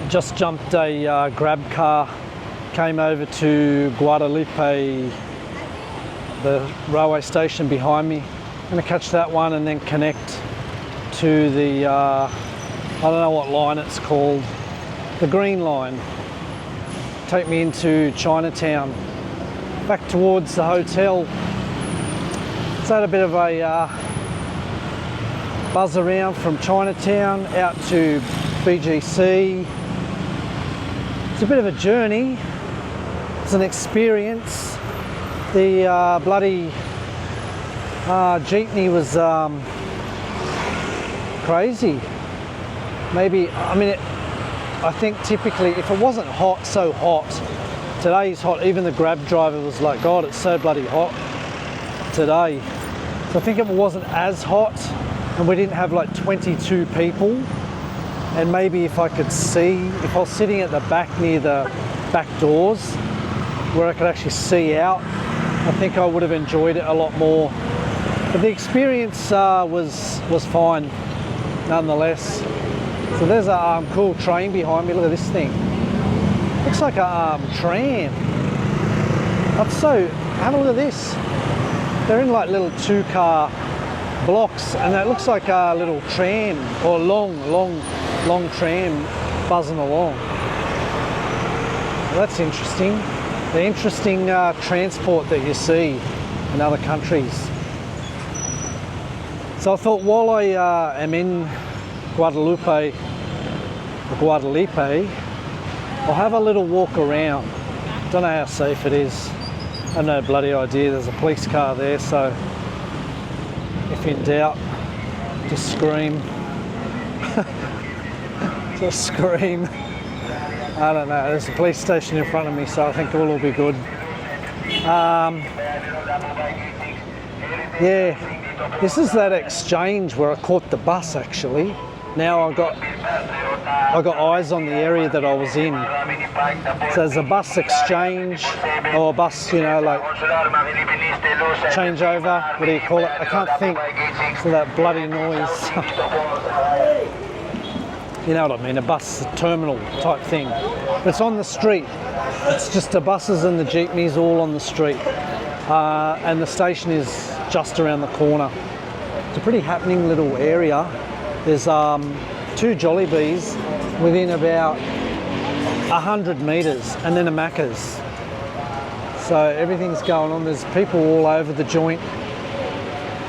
Just jumped a grab car, came over to Guadalupe, the railway station behind me. I'm going to catch that one and then connect to the, I don't know what line it's called, the green line. Take me into Chinatown, back towards the hotel. So I had a bit of a buzz around from Chinatown out to BGC. It's a bit of a journey, it's an experience. The bloody jeepney was crazy. Maybe, I mean, I think typically if it wasn't hot, so hot, today's hot, even the grab driver was like, God, it's so bloody hot today. So I think if it wasn't as hot and we didn't have like 22 people, and maybe if I could see, if I was sitting at the back near the back doors where I could actually see out, I think I would have enjoyed it a lot more. But the experience was fine nonetheless. So there's a cool train behind me. Look at this thing. Looks like a tram. Have a look at this. They're in like little 2-car blocks, and that looks like a little tram, or long tram buzzing along. Well, that's interesting. The interesting transport that you see in other countries. So I thought while I am in Guadalupe, I'll have a little walk around. Don't know how safe it is. I have no bloody idea. There's a police car there, so if in doubt, just scream. Just scream. I don't know. There's a police station in front of me, so I think it will all be good. Yeah, this is that exchange where I caught the bus actually. Now I got eyes on the area that I was in. So there's a bus exchange, or a bus, you know, like changeover. What do you call it? I can't think. So that bloody noise. You know what I mean? A bus terminal type thing. But it's on the street. It's just the buses and the jeepneys all on the street. And the station is just around the corner. It's a pretty happening little area. There's 2 Jollibees within about 100 metres, and then a Macca's. So everything's going on. There's people all over the joint.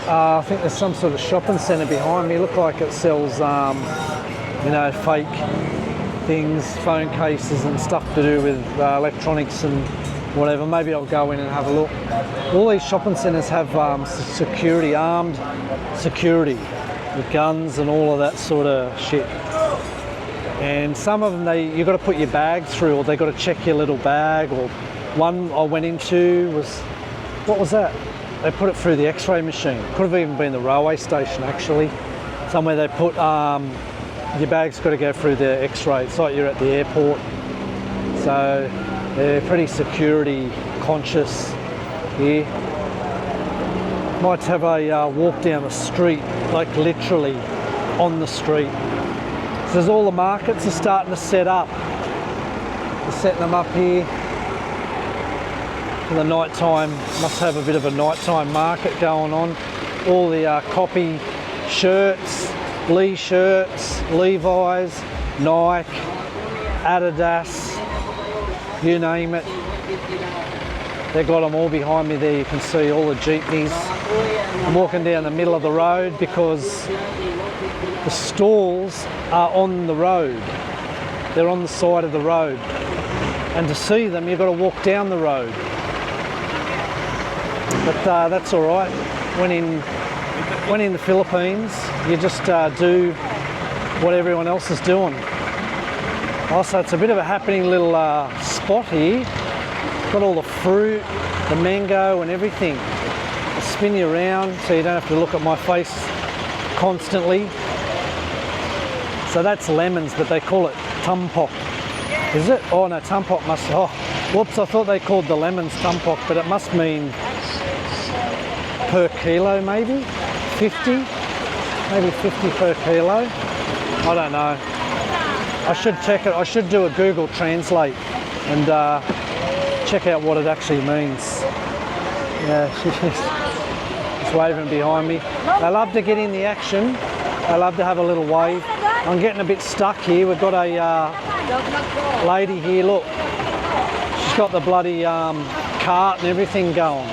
I think there's some sort of shopping centre behind me. It looks like it sells, you know, fake things, phone cases and stuff to do with electronics and whatever. Maybe I'll go in and have a look. All these shopping centres have security, armed security with guns and all of that sort of shit. And some of them, you've got to put your bag through, or they've got to check your little bag. Or one I went into was, what was that? They put it through the X-ray machine. Could have even been the railway station actually. Somewhere they put, your bag's got to go through the X-ray. It's like you're at the airport. So they're pretty security conscious here. Might have a walk down the street, like literally on the street. So there's all the markets are starting to set up. They're setting them up here for the night time. Must have a bit of a nighttime market going on. All the copy shirts, Lee shirts, Levi's, Nike, Adidas, you name it. They've got them all behind me there. You can see all the jeepneys. I'm walking down the middle of the road because the stalls are on the road. They're on the side of the road. And to see them, you've got to walk down the road. But that's all right. When in the Philippines, you just do what everyone else is doing. Also, it's a bit of a happening little spot here. Got all the fruit, the mango and everything. I'll spin you around so you don't have to look at my face constantly. So that's lemons, but they call it tumpok. Is it? Oh no, tumpok must, oh, whoops, I thought they called the lemons tumpok, but it must mean per kilo maybe? 50? Maybe 50 per kilo? I don't know. I should check it. I should do a Google Translate and check out what it actually means. Yeah, she's waving behind me. They love to get in the action. They love to have a little wave. I'm getting a bit stuck here. We've got a lady here, look. She's got the bloody cart and everything going.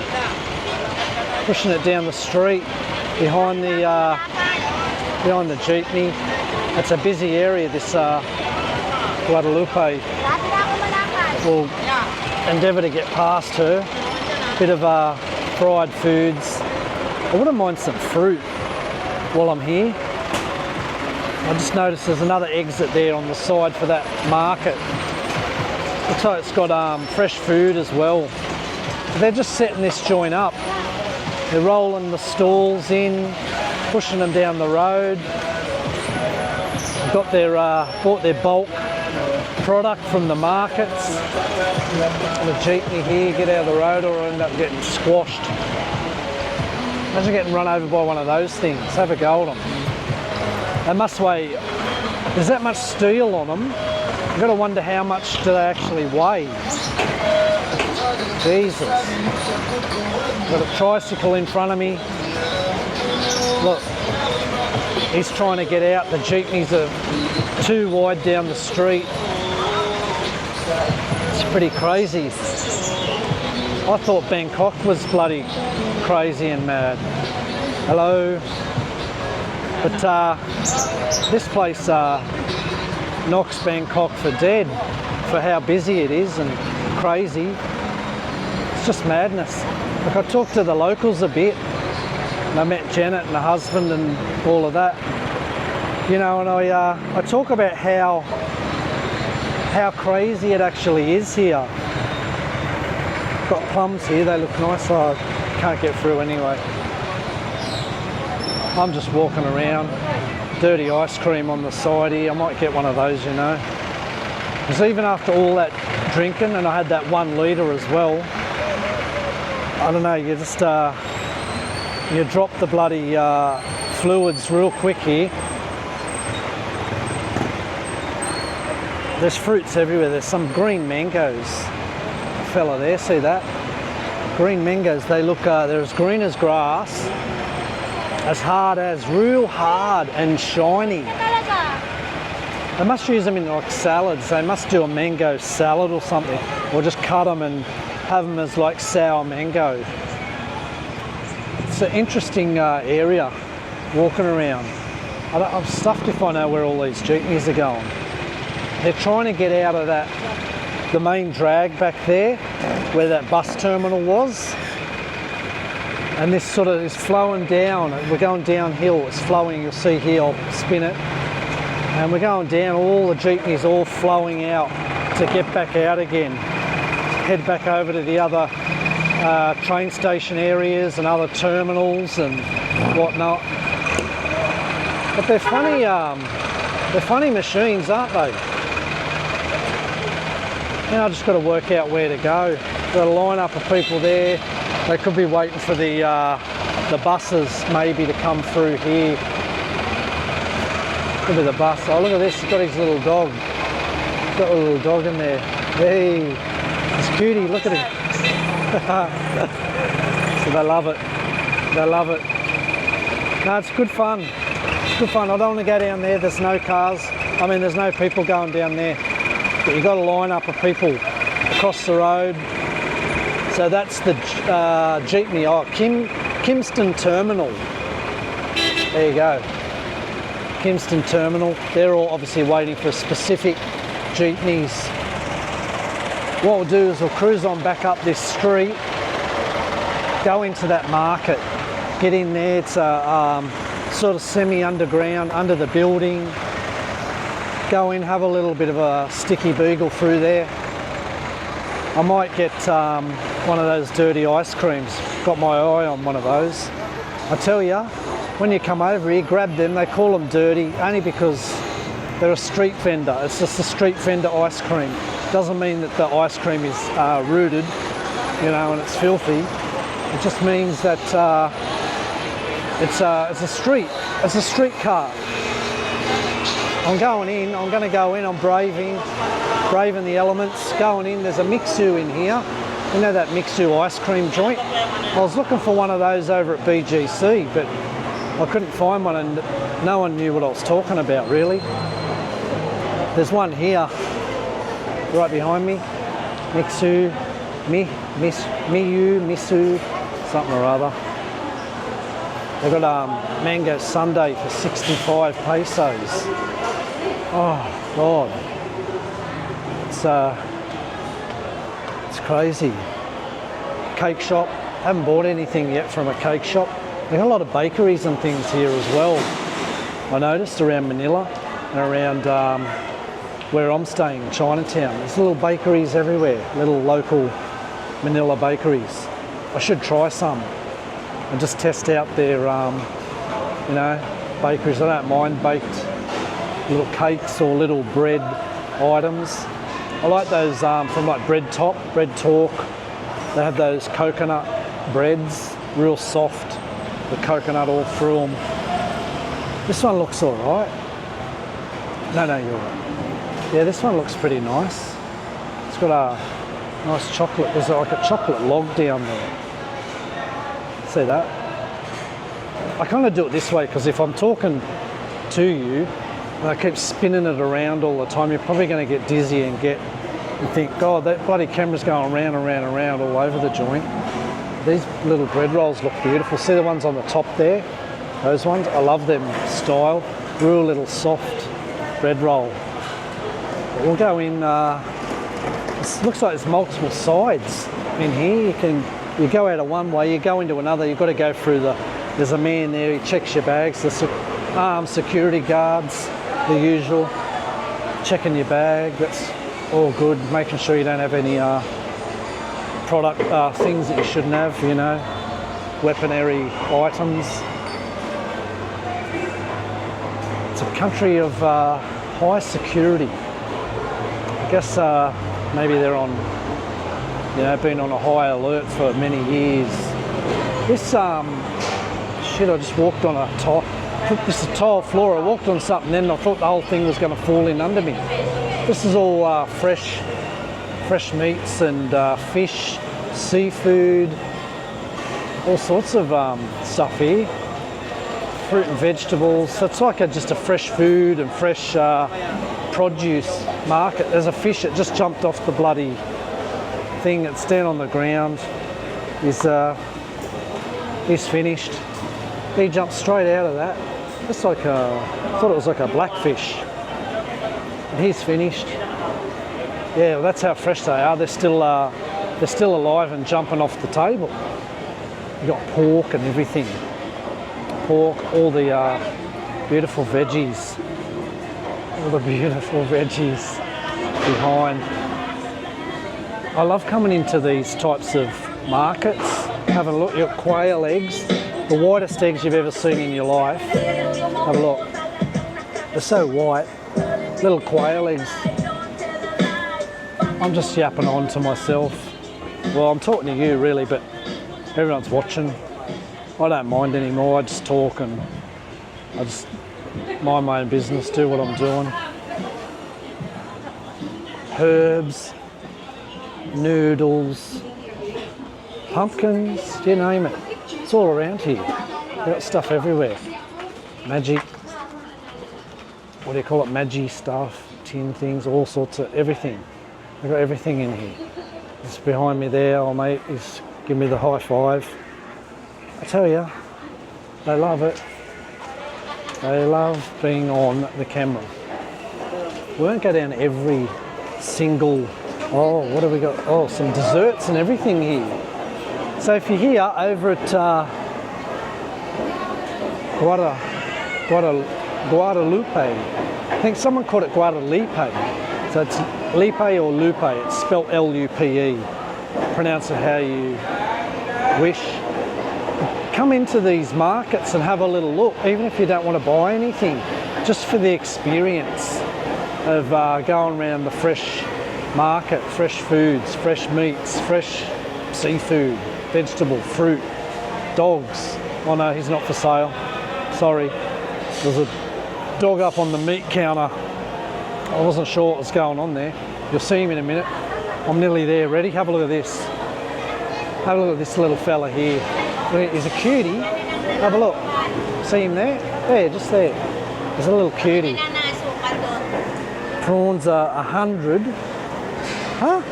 Pushing it down the street behind the jeepney. It's a busy area, this Guadalupe. We'll endeavour to get past her. Bit of fried foods. I wouldn't mind some fruit while I'm here. I just noticed there's another exit there on the side for that market. Looks like it's got fresh food as well. They're just setting this joint up. They're rolling the stalls in, pushing them down the road. Got their bought their bulk product from the markets. And the jeepney here, get out of the road or end up getting squashed. Imagine getting run over by one of those things. Have a go at them. They must weigh, there's that much steel on them. You've got to wonder how much do they actually weigh. Jesus. Got a tricycle in front of me. Look, he's trying to get out. The jeepneys are too wide down the street. It's pretty crazy. I thought Bangkok was bloody crazy and mad. Hello. But this place knocks Bangkok for dead for how busy it is and crazy. It's just madness. Like, I talked to the locals a bit and I met Janet and her husband and all of that. You know, and I talk about how crazy it actually is here. Got plums here, they look nice. I can't get through anyway. I'm just walking around. Dirty ice cream on the side here. I might get one of those, you know. Because even after all that drinking, and I had that 1 litre as well, I don't know, you just you drop the bloody fluids real quick here. There's fruits everywhere. There's some green mangoes. Fella there, see that? Green mangoes. They look, they're as green as grass, as hard as, real hard and shiny. They must use them in like salads. They must do a mango salad or something, or just cut them and have them as like sour mango. It's an interesting area walking around. I'm stuffed if I know where all these jeepneys are going. They're trying to get out of that, the main drag back there, where that bus terminal was. And this sort of is flowing down. We're going downhill. It's flowing. You'll see here. I'll spin it. And we're going down. All the jeepneys all flowing out to get back out again. Head back over to the other train station areas and other terminals and whatnot. But they're funny machines, aren't they? Now I just got to work out where to go. Got a line up of people there. They could be waiting for the buses maybe to come through here. Could be the bus. Oh, look at this. He's got his little dog. He's got a little dog in there. Hey, it's cutie. Look at him. So they love it. They love it. No, it's good fun. It's good fun. I don't want to go down there. There's no cars. I mean, there's no people going down there. But you've got a line up of people across the road. So that's the jeepney. Oh, Kingston Terminal. There you go. Kingston Terminal. They're all obviously waiting for specific jeepneys. What we'll do is we'll cruise on back up this street, go into that market, get in there. It's a sort of semi-underground, under the building. Go in, have a little bit of a sticky beagle through there. I might get one of those dirty ice creams. Got my eye on one of those. I tell you, when you come over here, grab them. They call them dirty only because they're a street vendor. It's just a street vendor ice cream. Doesn't mean that the ice cream is rooted, you know, and it's filthy. It just means that it's a street cart. I'm going in, I'm going to go in, I'm braving the elements, going in. There's a mixu in here. You know that mixu ice cream joint? I was looking for one of those over at BGC, but I couldn't find one and no one knew what I was talking about really. There's one here, right behind me. Mixu, misu, something or other. They've got mango sundae for 65 pesos. Oh God, it's crazy. Cake shop, haven't bought anything yet from a cake shop. They've got a lot of bakeries and things here as well. I noticed around Manila and around where I'm staying, Chinatown. There's little bakeries everywhere, little local Manila bakeries. I should try some and just test out their, you know, bakeries. I don't mind baked little cakes or little bread items. I like those from like Bread Talk. They have those coconut breads, real soft, the coconut all through them. This one looks all right. No, you're right. Yeah, this one looks pretty nice. It's got a nice chocolate. There's like a chocolate log down there. See that? I kind of do it this way because if I'm talking to you and I keep spinning it around all the time, you're probably going to get dizzy and think, God, that bloody camera's going round and round and round all over the joint. These little bread rolls look beautiful. See the ones on the top there? Those ones? I love them style. Real little soft bread roll. We'll go in, it looks like there's multiple sides in here. You go out of one way, you go into another, you've got to go through there's a man there, he checks your bags, the security guards, the usual, checking your bag, that's all good, making sure you don't have any product things that you shouldn't have, you know, weaponry items. It's a country of high security. I guess maybe they're on, you know, been on a high alert for many years. This shit, I just walked on a tile floor. I walked on something, then I thought the whole thing was going to fall in under me. This is all fresh meats and fish, seafood, all sorts of stuff here. Fruit and vegetables. So it's like just a fresh food and fresh produce market. There's a fish that just jumped off the bloody thing that's down on the ground. He's finished. He jumped straight out of that. Just like I thought it was like a blackfish. And he's finished. Yeah, well, that's how fresh they are. They're still alive and jumping off the table. You got pork and everything. Pork, all the beautiful veggies. All the beautiful veggies behind. I love coming into these types of markets, having a look at your quail eggs, the whitest eggs you've ever seen in your life. Have a look. They're so white, little quail eggs. I'm just yapping on to myself. Well, I'm talking to you really, but everyone's watching. I don't mind anymore. I just talk and I just mind my own business, do what I'm doing. Herbs, noodles, pumpkins, you name it. It's all around here. They've got stuff everywhere. Magic, what do you call it? Magic stuff, tin things, all sorts of everything. They've got everything in here. It's behind me there, old mate is giving me the high five. I tell you, they love it. They love being on the camera. We won't go down every single, oh, what have we got? Oh, some desserts and everything here. So if you're here over at Guadalupe, I think someone called it Guadalupe. So it's Lipe or Lupe, it's spelled L-U-P-E. Pronounce it how you wish. Come into these markets and have a little look, even if you don't want to buy anything, just for the experience of going around the fresh market, fresh foods, fresh meats, fresh seafood, vegetable, fruit, dogs. Oh no, he's not for sale. Sorry. There's a dog up on the meat counter. I wasn't sure what was going on there. You'll see him in a minute. I'm nearly there, ready. Have a look at this. Have a look at this little fella here. He's a cutie. Have a look. See him there? There, just there. There's a little cutie. Prawns are 100. Huh?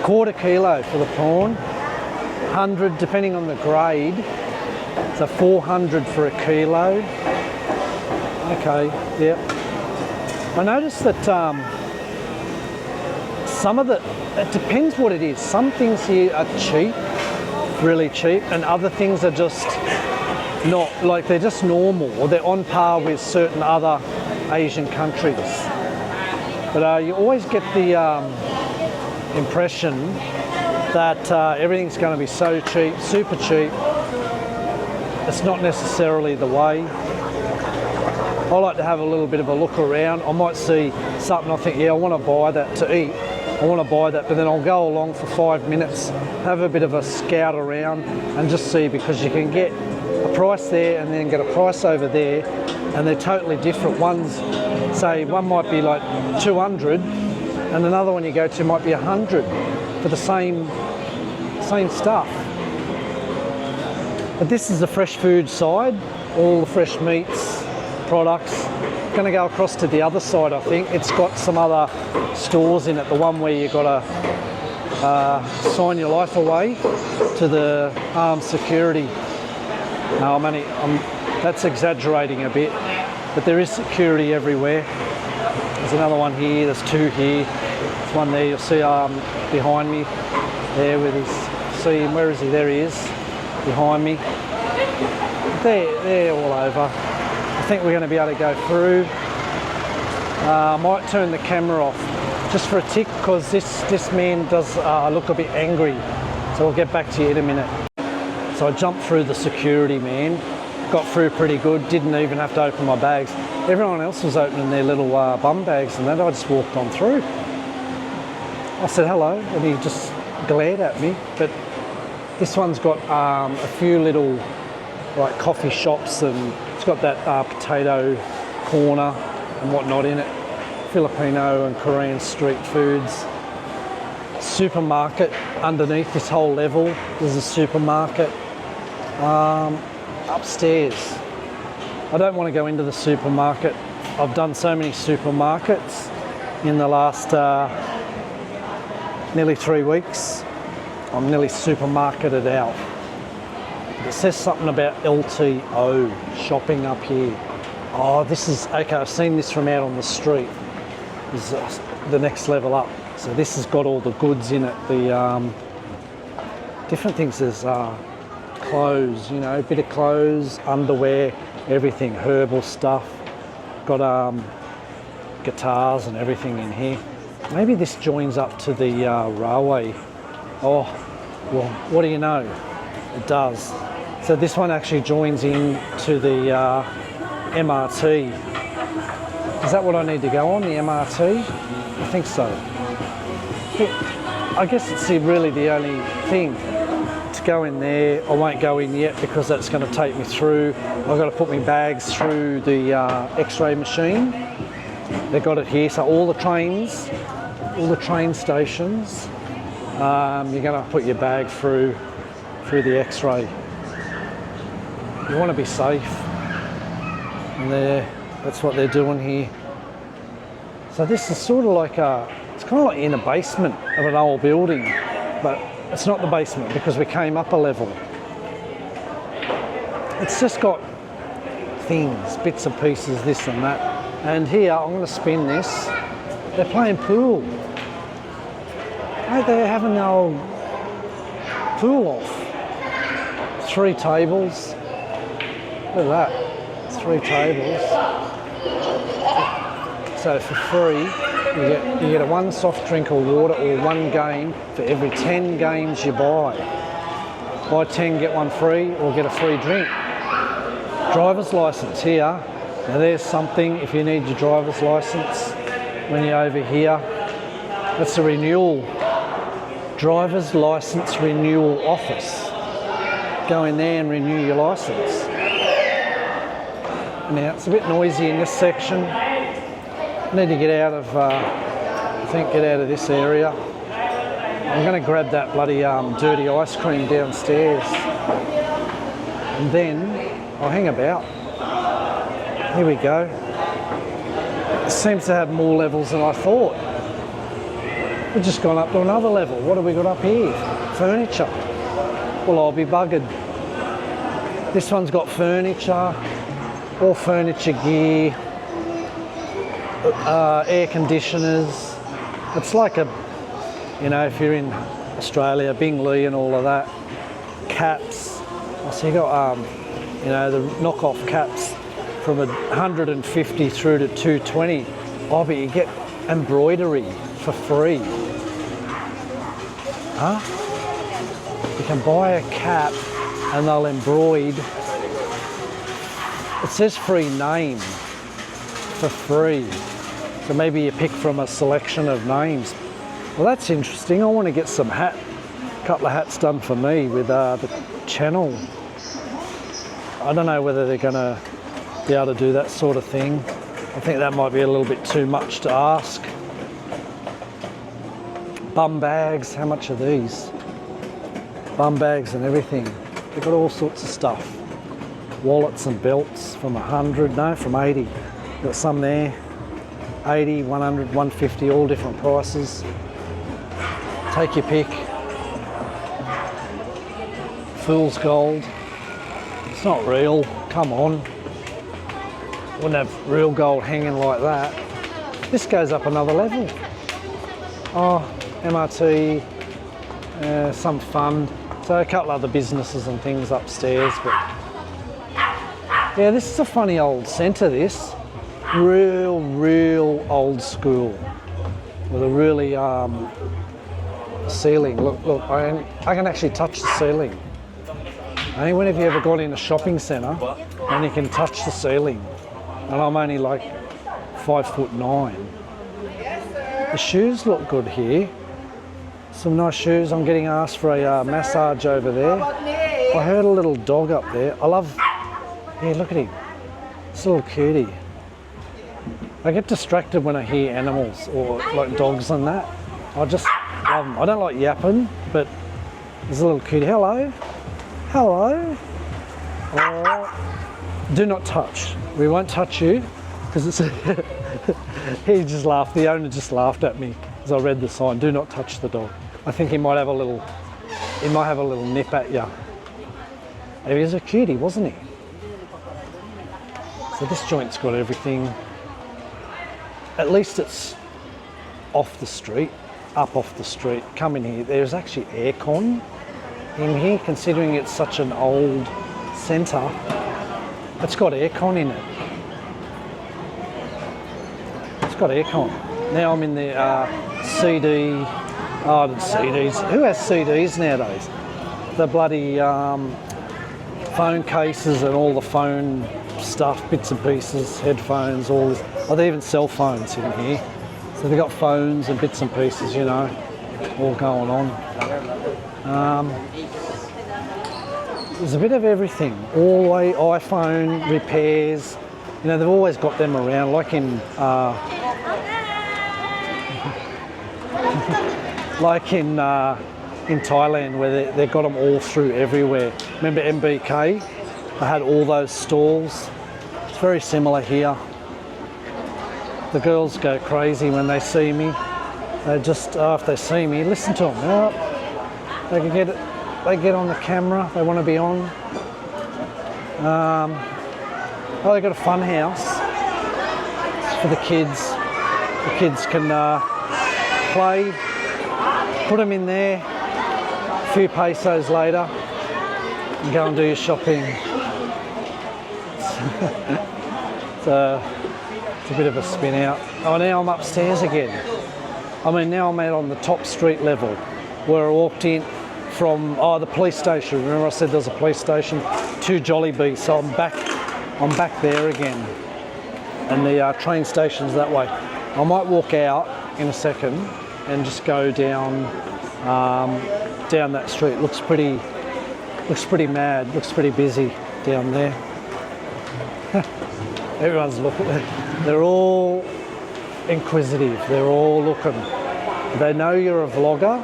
Quarter kilo for the prawn. 100 depending on the grade. So 400 for a kilo. Okay, yep. I noticed that some of it depends what it is. Some things here are cheap, really cheap, and other things are just not, like they're just normal, or they're on par with certain other Asian countries. But you always get the impression that everything's going to be so cheap, super cheap. It's not necessarily the way. I like to have a little bit of a look around. I might see something I think, yeah, I want to buy that to eat. I want to buy that, but then I'll go along for 5 minutes, have a bit of a scout around and just see, because you can get a price there and then get a price over there, and they're totally different. One's, say, one might be like 200 and another one you go to might be 100 for the same stuff. But this is the fresh food side, all the fresh meats, products. Going to go across to the other side, I think. It's got some other stores in it, the one where you've got to sign your life away to the armed security. No, that's exaggerating a bit, but there is security everywhere. There's another one here, there's two here. There's one there, you'll see behind me there with his, see him, where is he? There he is, behind me. They're all over. I think we're going to be able to go through. I might turn the camera off just for a tick, because this man does look a bit angry. So I'll get back to you in a minute. So I jumped through the security, man. Got through pretty good, didn't even have to open my bags. Everyone else was opening their little bum bags and then I just walked on through. I said hello and he just glared at me. But this one's got a few little like coffee shops, and it's got that potato corner and whatnot in it. Filipino and Korean street foods. Supermarket underneath this whole level. There's a supermarket. Upstairs. I don't want to go into the supermarket. I've done so many supermarkets in the last nearly 3 weeks. I'm nearly supermarketed out. It says something about LTO, shopping up here. Oh, this is, okay, I've seen this from out on the street. This is the next level up. So this has got all the goods in it, the different things. There's clothes, you know, a bit of clothes, underwear, everything, herbal stuff. Got guitars and everything in here. Maybe this joins up to the railway. Oh, well, what do you know? It does. So this one actually joins in to the MRT. Is that what I need to go on, the MRT? I think so. I guess it's really the only thing to go in there. I won't go in yet because that's going to take me through. I've got to put my bags through the X-ray machine. They've got it here, so all the train stations, you're going to put your bag through the X-ray. You want to be safe, and that's what they're doing here. So this is sort of like it's kind of like in a basement of an old building, but it's not the basement because we came up a level. It's just got things, bits and pieces, this and that. And here, I'm going to spin this. They're playing pool. They're having their old pool off. 3 tables. Look at that, 3 tables. So for free, you get a 1 soft drink or water or 1 game for every 10 games you buy. Buy 10, get 1 free, or get a free drink. Driver's license here. Now there's something, if you need your driver's license when you're over here, that's a renewal. Driver's license renewal office. Go in there and renew your license. Now it's a bit noisy in this section. I need to get out of, get out of this area. I'm going to grab that bloody dirty ice cream downstairs, and then I'll hang about. Here we go. It seems to have more levels than I thought. We've just gone up to another level. What have we got up here? Furniture. Well, I'll be buggered. This one's got furniture, all furniture gear, air conditioners. It's like a, you know, if you're in Australia, Bingley and all of that. Caps. So you got, you know, the knockoff caps from 150 through to 220. Oh, but you get embroidery for free. Huh? You can buy a cap and they'll embroider. It says free name for free. So maybe you pick from a selection of names. Well, that's interesting. I want to get some couple of hats done for me with the channel. I don't know whether they're going to be able to do that sort of thing. I think that might be a little bit too much to ask. Bum bags, how much are these? Bum bags and everything. They've got all sorts of stuff. Wallets and belts from 100, no, from 80. Got some there. 80, 100, 150, all different prices. Take your pick. Fool's gold. It's not real, come on. Wouldn't have real gold hanging like that. This goes up another level. Oh, MRT, some fund. So a couple other businesses and things upstairs, but yeah, this is a funny old centre, this. Real old school. With a really ceiling. Look, I can actually touch the ceiling. I think when have you ever gone in a shopping centre and you can touch the ceiling? And I'm only like 5'9". The shoes look good here. Some nice shoes. I'm getting asked for a massage over there. I heard a little dog up there. I love, yeah, look at him. It's a little cutie. I get distracted when I hear animals or like dogs and that. I just love them. I don't like yapping, but there's a little cutie. Hello. Hello. Oh, do not touch. We won't touch you because it's. He just laughed. The owner just laughed at me as I read the sign. Do not touch the dog. I think he might have a little. He might have a little nip at you. He was a cutie, wasn't he? So this joint's got everything. At least it's off the street, up off the street. Come in here. There's actually aircon in here, considering it's such an old centre. It's got aircon in it. It's got aircon. Now I'm in the CD. Oh, the CDs. Who has CDs nowadays? The bloody phone cases and all the phone stuff, bits and pieces, headphones, all this. Oh, they even sell phones in here. So they've got phones and bits and pieces, you know, all going on. There's a bit of everything. All the way iPhone repairs. You know, they've always got them around, like in in Thailand, where they've got them all through everywhere. Remember MBK? They had all those stalls. It's very similar here. The girls go crazy when they see me. They just, if they see me, listen to them. Oh, they can get it. They get on the camera. They want to be on. Oh, they got a fun house for the kids. The kids can play. Put them in there. A few pesos later, and go and do your shopping. It's a bit of a spin out. Oh, now I'm upstairs again. I mean, now I'm out on the top street level where I walked in from the police station. Remember I said there's a police station to Jollibee, so I'm back there again. And the train station's that way. I might walk out in a second and just go down that street. Looks pretty mad. Looks pretty busy down there. Everyone's looking. They're all inquisitive. They're all looking. They know you're a vlogger.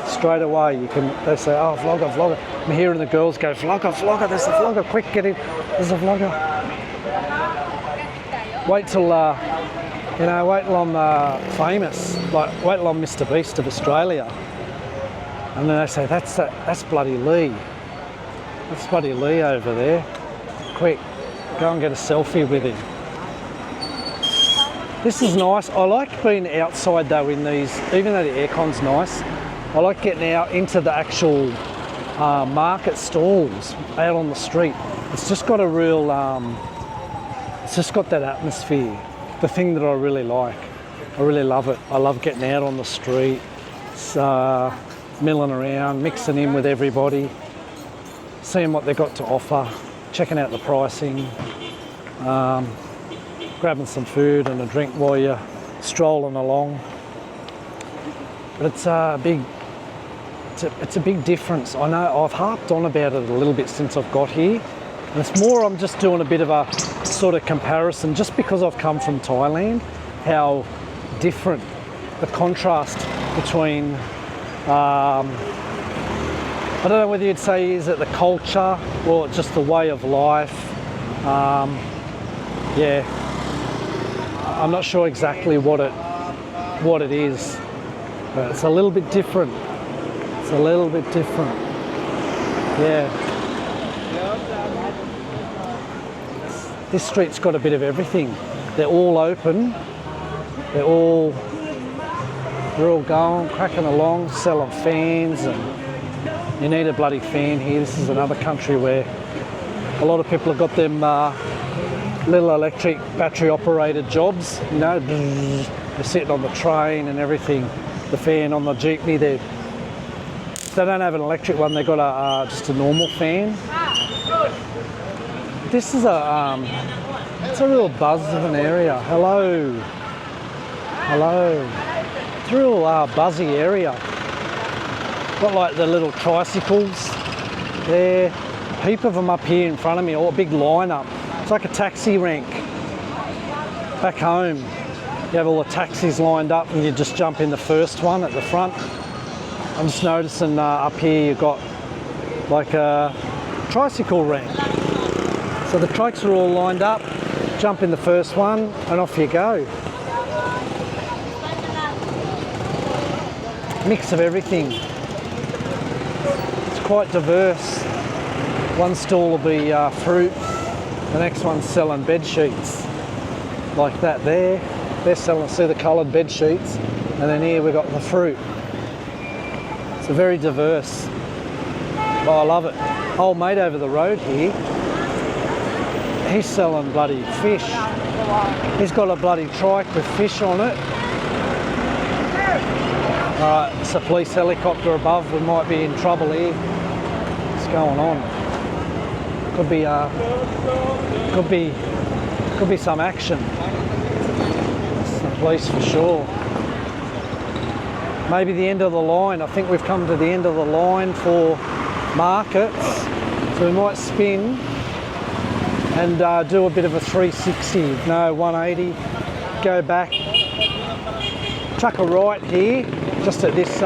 Straight away, they say, "Oh, vlogger, vlogger." I'm hearing the girls go, "Vlogger, vlogger, there's a vlogger, quick, get in, there's a vlogger." Wait till, wait till I'm famous, like wait till I'm Mr. Beast of Australia. And then they say, that's bloody Lee. That's bloody Lee over there. Quick, go and get a selfie with him. This is nice. I like being outside though in these, even though the aircon's nice, I like getting out into the actual market stalls out on the street. It's just got a real, it's just got that atmosphere. The thing that I really like. I really love it. I love getting out on the street, milling around, mixing in with everybody, seeing what they've got to offer, checking out the pricing, grabbing some food and a drink while you're strolling along. But it's a big difference. I know I've harped on about it a little bit since I've got here. And it's more I'm just doing a bit of a sort of comparison, just because I've come from Thailand, how different the contrast between, I don't know whether you'd say, is it the culture or just the way of life? Yeah, I'm not sure exactly what it is, but it's a little bit different. It's a little bit different. Yeah. This street's got a bit of everything. They're all open. They're all going, cracking along, selling fans, and you need a bloody fan here. This is another country where a lot of people have got them little electric battery operated jobs, you know, they're sitting on the train and everything. The fan on the Jeepney, they don't have an electric one, they've got just a normal fan. This is it's a real buzz of an area. Hello. Hello. It's a real buzzy area. Got like the little tricycles there. A heap of them up here in front of me, or a big line-up. It's like a taxi rank. Back home, you have all the taxis lined up and you just jump in the first one at the front. I'm just noticing up here you've got like a tricycle rank. So the trikes are all lined up, jump in the first one and off you go. Mix of everything. It's quite diverse. One stall will be fruit, the next one's selling bed sheets. Like that there. They're selling, see the coloured bed sheets, and then here we've got the fruit. It's a very diverse. Oh, I love it. Old mate over the road here, he's selling bloody fish. He's got a bloody trike with fish on it. Alright, it's a police helicopter above. We might be in trouble here. What's going on? Could be some action. It's the police for sure. Maybe the end of the line. I think we've come to the end of the line for markets. So we might spin and do a bit of a 360, no 180, go back, chuck a right here, just at this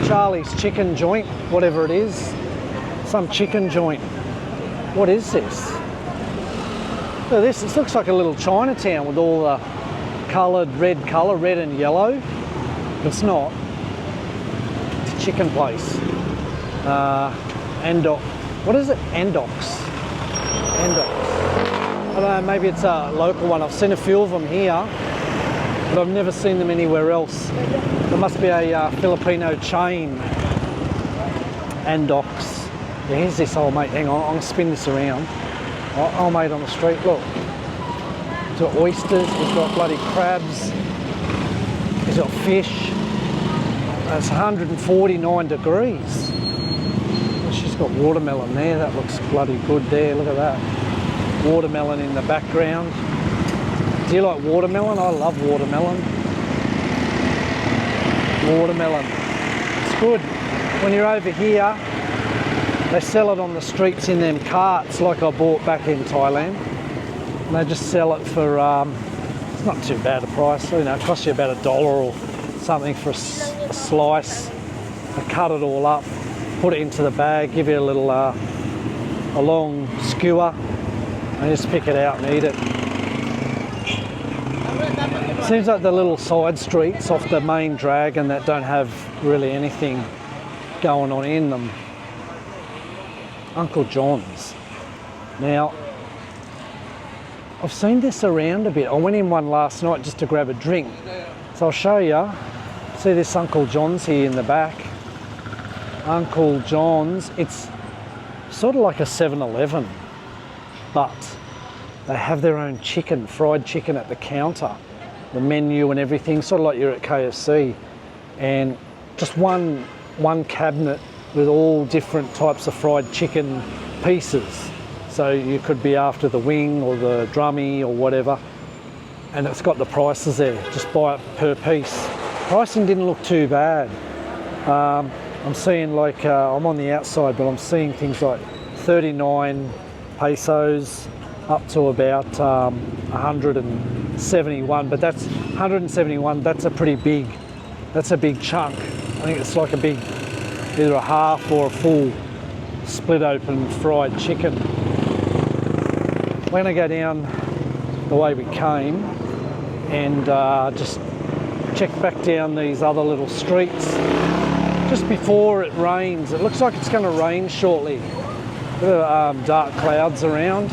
Charlie's chicken joint, whatever it is, some chicken joint. What is this? Look at this, this looks like a little Chinatown with all the coloured red colour, red and yellow. It's not, it's a chicken place. What is it? Andox. I don't know, maybe it's a local one. I've seen a few of them here, but I've never seen them anywhere else. There must be a Filipino chain. Andox. Yeah, here's this old mate. Hang on, I'm going to spin this around. Old mate on the street, look. He's got oysters, he's got bloody crabs, he's got fish. It's 149 degrees. She's got watermelon there, that looks bloody good there, look at that. Watermelon in the background. Do you like watermelon? I love watermelon. Watermelon. It's good. When you're over here, they sell it on the streets in them carts like I bought back in Thailand. And they just sell it for, it's not too bad a price, you know, it costs you about $1 or something for a slice. They cut it all up, put it into the bag, give you a little, a long skewer, and just pick it out and eat it. Seems like the little side streets off the main drag and that don't have really anything going on in them. Uncle John's. Now, I've seen this around a bit. I went in one last night just to grab a drink. So I'll show you. See this Uncle John's here in the back. Uncle John's, it's sort of like a 7-Eleven, but they have their own chicken, fried chicken at the counter. The menu and everything, sort of like you're at KFC. And just one cabinet with all different types of fried chicken pieces. So you could be after the wing or the drummy or whatever. And it's got the prices there, just buy it per piece. Pricing didn't look too bad. I'm seeing like, I'm on the outside, but I'm seeing things like 39 pesos up to about 171, but that's 171, that's a pretty big, that's a big chunk. I think it's like a big, either a half or a full split open fried chicken. We're gonna go down the way we came and just check back down these other little streets just before it rains. It looks like it's gonna rain shortly. There are dark clouds around.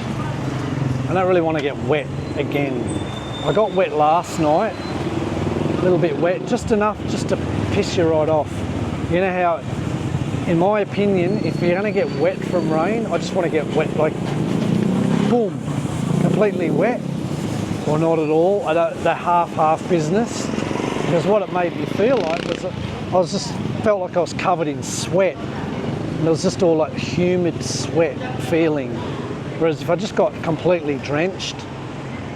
I don't really want to get wet again. I got wet last night, a little bit wet, just enough just to piss you right off. You know how, in my opinion, if you're going to get wet from rain, I just want to get wet, like, boom, completely wet, or not at all. I don't, the half business, because what it made me feel like was felt like I was covered in sweat. And it was just all like humid sweat feeling. Whereas if I just got completely drenched,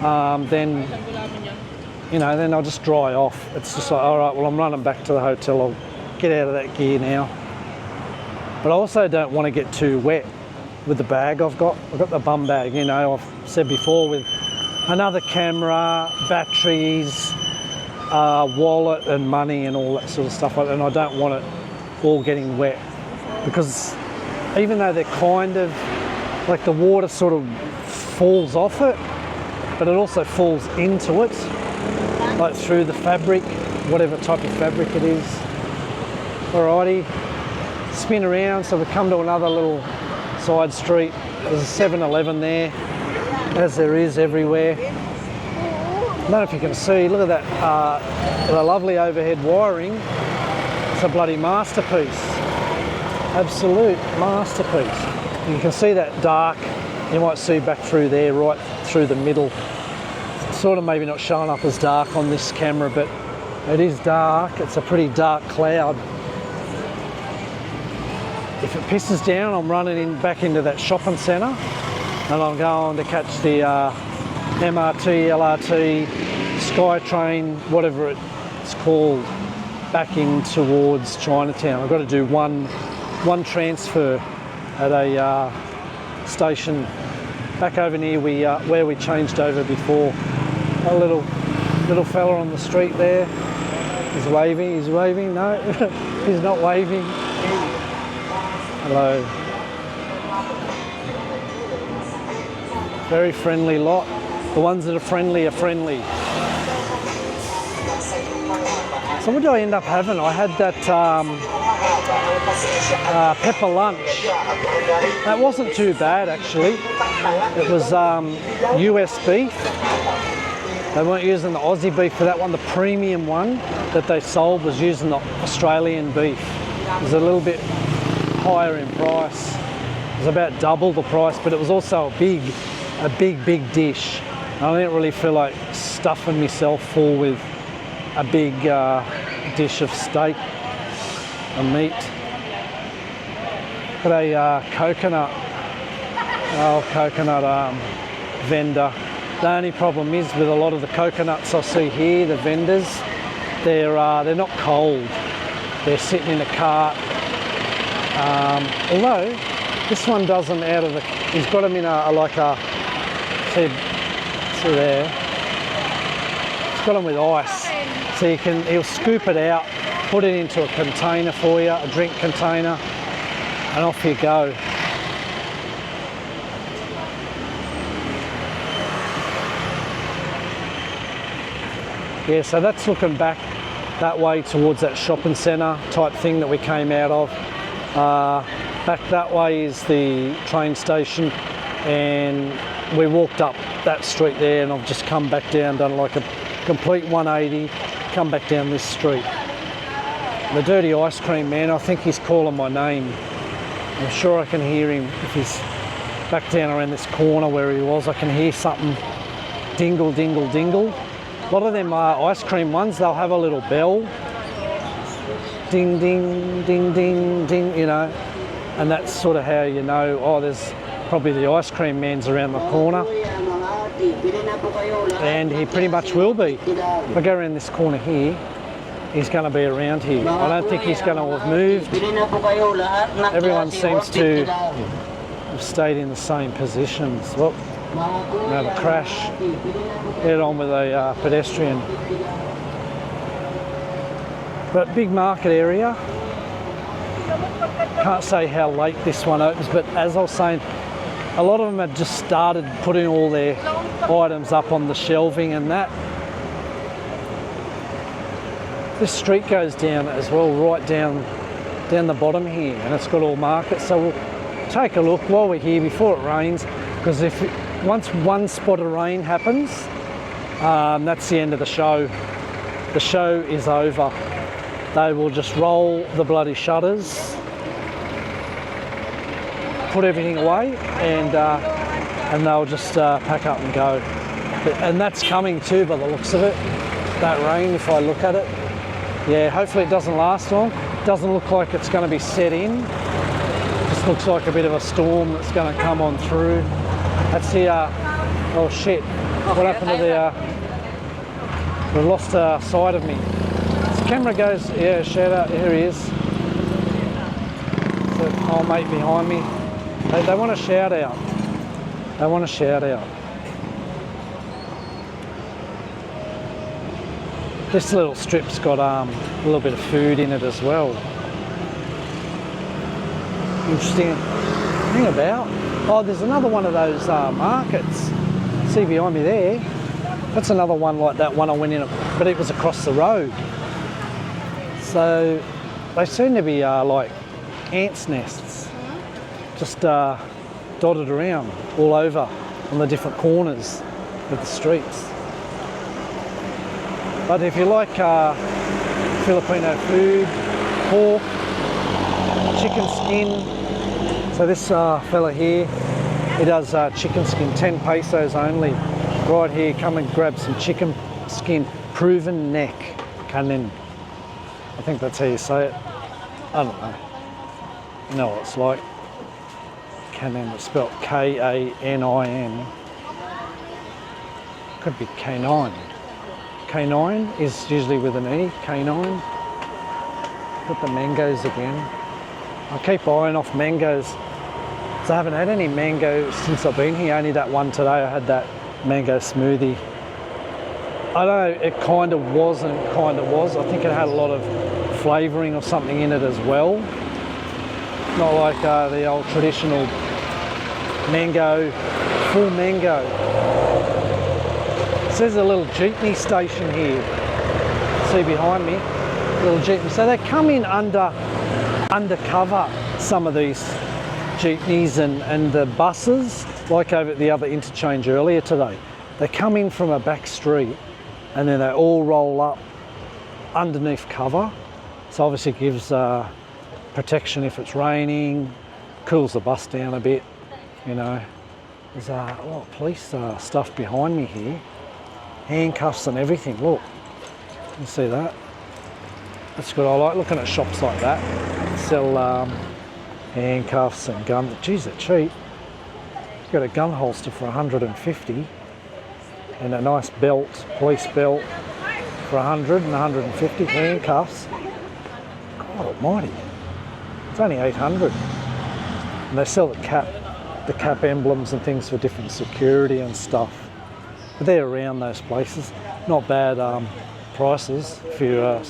then, you know, then I'll just dry off. It's just like, all right, well, I'm running back to the hotel. I'll get out of that gear now. But I also don't want to get too wet with the bag I've got. I've got the bum bag, you know, I've said before, with another camera, batteries, wallet and money and all that sort of stuff. And I don't want it all getting wet, because even though they're kind of, like, the water sort of falls off it, but it also falls into it, like through the fabric, whatever type of fabric it is. Alrighty, spin around, so we come to another little side street. There's a 7-Eleven there, as there is everywhere. I don't know if you can see, look at that, the lovely overhead wiring. It's a bloody masterpiece, absolute masterpiece. You can see that dark, you might see back through there, right through the middle. It's sort of maybe not showing up as dark on this camera, but it is dark. It's a pretty dark cloud. If it pisses down, I'm running back into that shopping centre, and I'm going to catch the MRT, LRT, SkyTrain, whatever it's called, back in towards Chinatown. I've got to do one transfer at a station back over near where we changed over before. A little fella on the street there. He's waving. He's waving. No, he's not waving. Hello. Very friendly lot. The ones that are friendly are friendly. So what did I end up having? I had that pepper lunch. That wasn't too bad, actually. It was US beef. They weren't using the Aussie beef for that one. The premium one that they sold was using the Australian beef. It was a little bit higher in price. It was about double the price, but it was also a big dish. I didn't really feel like stuffing myself full with a big dish of steak and meat. Got a coconut vendor. The only problem is with a lot of the coconuts I see here, the vendors, they're not cold. They're sitting in a cart. Although this one does them out of the. He's got them in a See there? It's got them with ice. So he'll scoop it out, put it into a container for you, a drink container, and off you go. Yeah, so that's looking back that way towards that shopping centre type thing that we came out of. Back that way is the train station, and we walked up that street there, and I've just come back down, done like a complete 180, come back down this street. The dirty ice cream man, I think he's calling my name. I'm sure I can hear him if he's back down around this corner where he was. I can hear something dingle, dingle, dingle. A lot of them ice cream ones, they'll have a little bell. Ding, ding, ding, ding, ding, you know. And that's sort of how you know, oh, there's probably the ice cream man's around the corner. And he pretty much will be. If I go around this corner here, he's going to be around here. I don't think he's going to have moved. Everyone seems to have stayed in the same positions. Well, another crash. Head on with a pedestrian. But big market area. Can't say how late this one opens, but as I was saying, a lot of them had just started putting all their items up on the shelving and that. This street goes down as well, right down the bottom here, and it's got all markets. So we'll take a look while we're here before it rains, because once one spot of rain happens, that's the end of the show. The show is over. They will just roll the bloody shutters, put everything away, and they'll just pack up and go. And that's coming too by the looks of it, that rain, if I look at it. Yeah, hopefully it doesn't last long. Doesn't look like it's going to be set in. Just looks like a bit of a storm that's going to come on through. That's the, oh shit, what happened to the, we've lost sight of me. The camera goes, yeah, shout out, here he is. So, old mate behind me. They want to shout out. They want to shout out. This little strip's got a little bit of food in it as well. Interesting thing about. Oh, there's another one of those markets. See behind me there? That's another one like that one I went in, but it was across the road. So they seem to be like ants' nests, just dotted around all over on the different corners of the streets. But if you like Filipino food, pork, chicken skin, so this fella here, he does chicken skin, 10 pesos only. Right here, come and grab some chicken skin, proven neck, kanin. I think that's how you say it. I don't know. You know what it's like. Kanin, it's spelled K-A-N-I-N. Could be K9. K9 is usually with an E, K9. Got the mangoes again. I keep eyeing off mangoes. So I haven't had any mango since I've been here, only that one today. I had that mango smoothie. I don't know, it kind of was and kind of was. I think it had a lot of flavouring or something in it as well. Not like the old traditional mango, full mango. There's a little Jeepney station here. See behind me, little Jeepney. So they come in undercover, some of these Jeepneys and the buses, like over at the other interchange earlier today. They come in from a back street and then they all roll up underneath cover. So obviously it gives protection if it's raining, cools the bus down a bit, you know. There's a lot of police stuff behind me here. Handcuffs and everything, look. You see that? That's good. I like looking at shops like that. Sell handcuffs and guns. Geez, they're cheap. Got a gun holster for 150 and a nice belt, police belt for 100 and 150. Handcuffs. God almighty. It's only 800. And they sell the cap emblems and things for different security and stuff. But they're around those places. Not bad prices if you're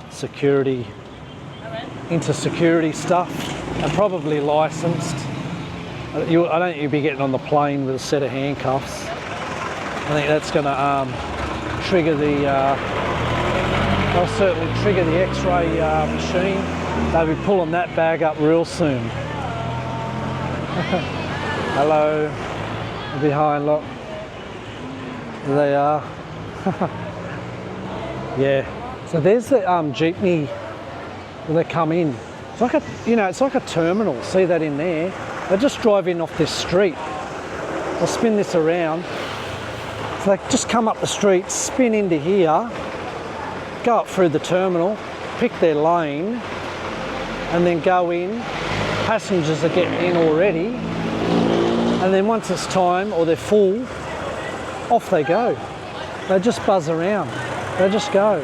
security, into security stuff, and probably licensed. I don't think you'll be getting on the plane with a set of handcuffs. I think that's going to trigger the, they'll certainly trigger the X-ray machine. They'll be pulling that bag up real soon. Hello, behind, look. There they are. Yeah. So there's the jeepney where they come in. It's like a, it's like a terminal. See that in there? They just drive in off this street. I'll spin this around. So they just come up the street, spin into here, go up through the terminal, pick their lane, and then go in. Passengers are getting in already, and then once it's time or they're full, off they go. They just buzz around. They just go.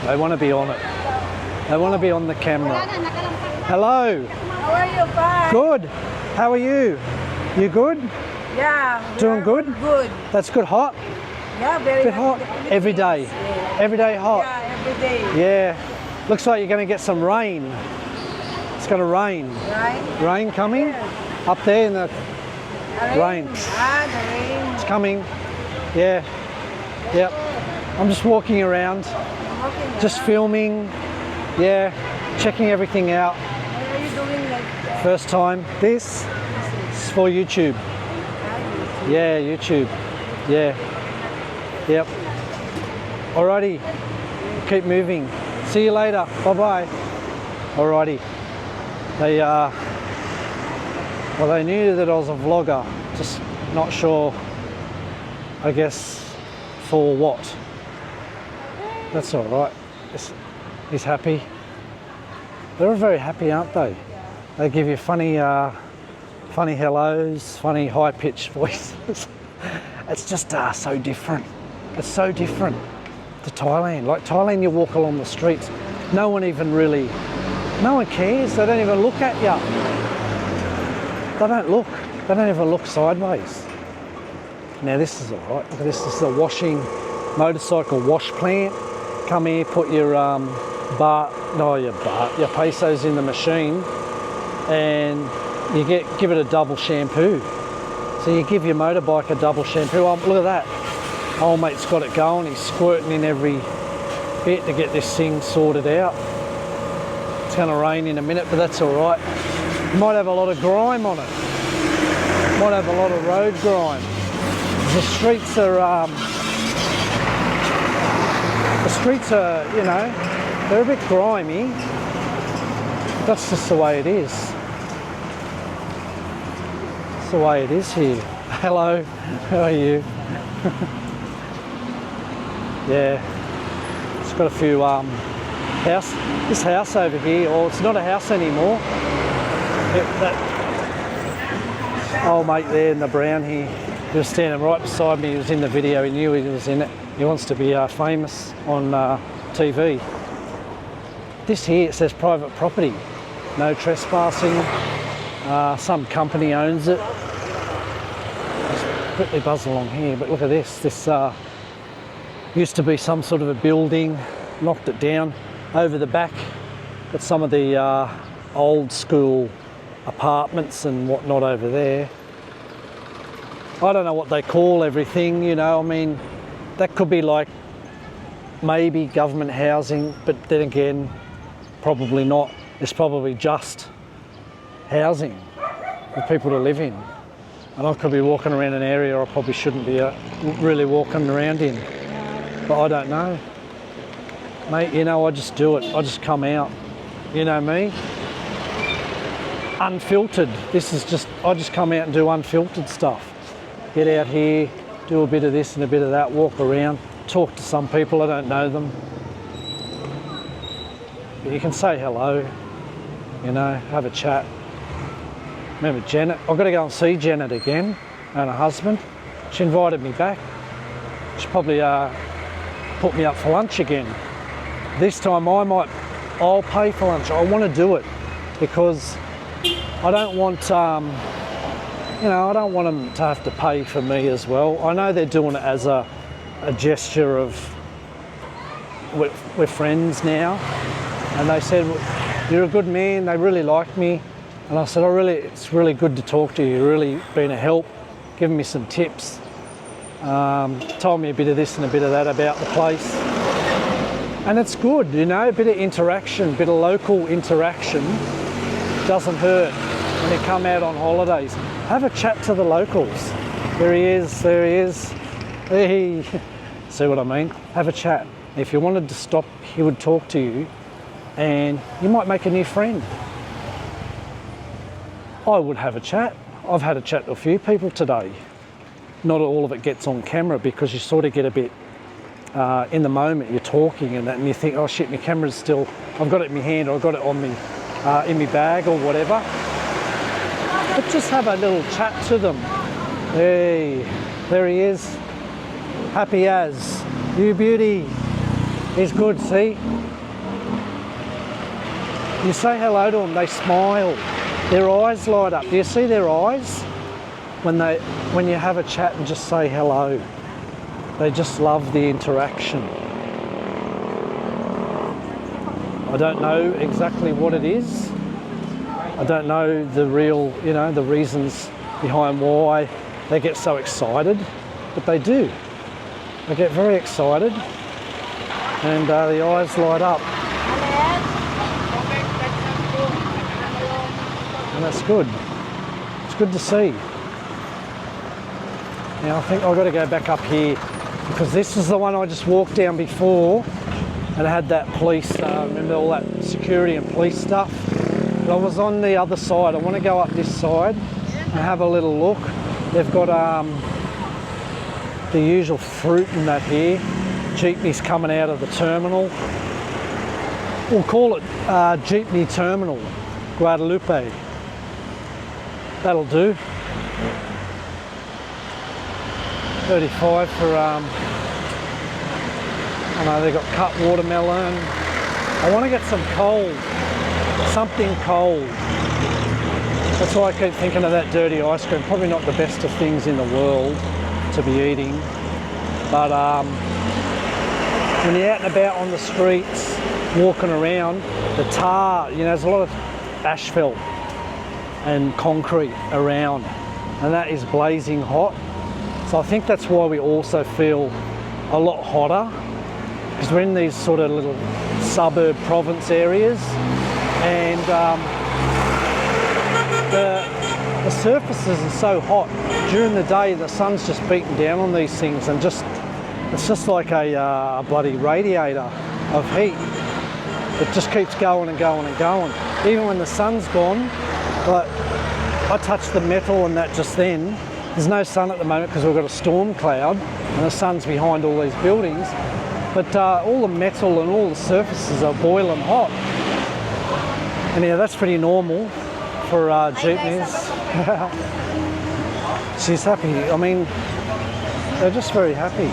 They want to be on it. They want to be on the camera. Hello. How are you, Pa? Good. How are you? You good? Yeah. Doing good? Good. That's good. Hot? Yeah, very Bit hot? Every day? Yeah. Every day hot? Yeah, every day. Yeah. Looks like you're going to get some rain. It's going to rain. Right? Rain coming? Yeah. Up there in the rain. Ah, the rain. It's coming. Yeah. Yep. I'm just walking around, just filming. Yeah. Checking everything out. What are you doing like that? First time. This is for YouTube. Yeah, YouTube. Yeah. Yep. Alrighty. Keep moving. See you later. Bye-bye. Alrighty. They well, they knew that I was a vlogger, just not sure, I guess, for what. That's alright. He's happy. They're all very happy, aren't they? They give you funny hellos, funny high-pitched voices. It's just so different. It's so different to Thailand. Like Thailand, you walk along the streets, no one cares. They don't even look at you. They don't look. They don't even look sideways. Now this is all right. Look at this. This is a motorcycle wash plant. Come here, put your your pesos in the machine, and you give it a double shampoo. So you give your motorbike a double shampoo. Oh, look at that. Old mate's got it going. He's squirting in every bit to get this thing sorted out. It's going to rain in a minute, but that's all right. It might have a lot of grime on it. Might have a lot of road grime. The streets are, they're a bit grimy. That's just the way it is. It's the way it is here. Hello, how are you? Yeah, it's got a few this house over here, or it's not a house anymore. That old mate there in the brown here, he was standing right beside me. He was in the video. He knew he was in it. He wants to be famous on TV. This here, it says private property, no trespassing. Some company owns it. Let's quickly buzz along here, but look at this. This used to be some sort of a building, knocked it down. Over the back, got some of the old school apartments and whatnot over there. I don't know what they call everything, I mean, that could be like maybe government housing, but then again, probably not. It's probably just housing for people to live in. And I could be walking around an area I probably shouldn't be really walking around in, but I don't know. Mate, I just do it. I just come out. You know me? Unfiltered. I just come out and do unfiltered stuff. Get out here, do a bit of this and a bit of that, walk around, talk to some people. I don't know them. But you can say hello, have a chat. Remember Janet? I've got to go and see Janet again, and her husband. She invited me back. She probably put me up for lunch again. This time I'll pay for lunch. I want to do it. because I don't want, you know, I don't want them to have to pay for me as well. I know they're doing it as a gesture of, we're friends now. And they said, you're a good man, they really like me. And I said, it's really good to talk to you. You've really been a help, given me some tips. Told me a bit of this and a bit of that about the place. And it's good, you know, a bit of interaction, a bit of local interaction doesn't hurt when you come out on holidays. Have a chat to the locals. There he is, there he is. Hey. See what I mean? Have a chat. If you wanted to stop, he would talk to you and you might make a new friend. I would have a chat. I've had a chat to a few people today. Not all of it gets on camera because you sort of get a bit in the moment, you're talking and that, and you think, oh shit, my camera's still, I've got it in my hand or I've got it on me in my bag or whatever. But just have a little chat to them. Hey, there he is. Happy as. You beauty. He's good, see? You say hello to them, they smile. Their eyes light up. Do you see their eyes? When you have a chat and just say hello. They just love the interaction. I don't know exactly what it is. I don't know the real, you know, the reasons behind why they get so excited, but they do. They get very excited and the eyes light up. And that's good. It's good to see. Now I think I've got to go back up here because this is the one I just walked down before and it had that police, remember all that security and police stuff? But I was on the other side. I want to go up this side and have a little look. They've got the usual fruit and that here. Jeepneys coming out of the terminal. We'll call it Jeepney Terminal, Guadalupe. That'll do. 35 for, I know they've got cut watermelon. I want to get some cold, something cold. That's why I keep thinking of that dirty ice cream. Probably not the best of things in the world to be eating. But when you're out and about on the streets, walking around, the tar, you know, there's a lot of asphalt and concrete around, and that is blazing hot. So I think that's why we also feel a lot hotter, because we're in these sort of little suburb province areas, and the surfaces are so hot. During the day, the sun's just beating down on these things, and it's just like a bloody radiator of heat. It just keeps going and going and going. Even when the sun's gone, like I touched the metal and that just then. There's no sun at the moment because we've got a storm cloud and the sun's behind all these buildings. But all the metal and all the surfaces are boiling hot. And yeah, that's pretty normal for Jeepneys. She's happy. I mean, they're just very happy.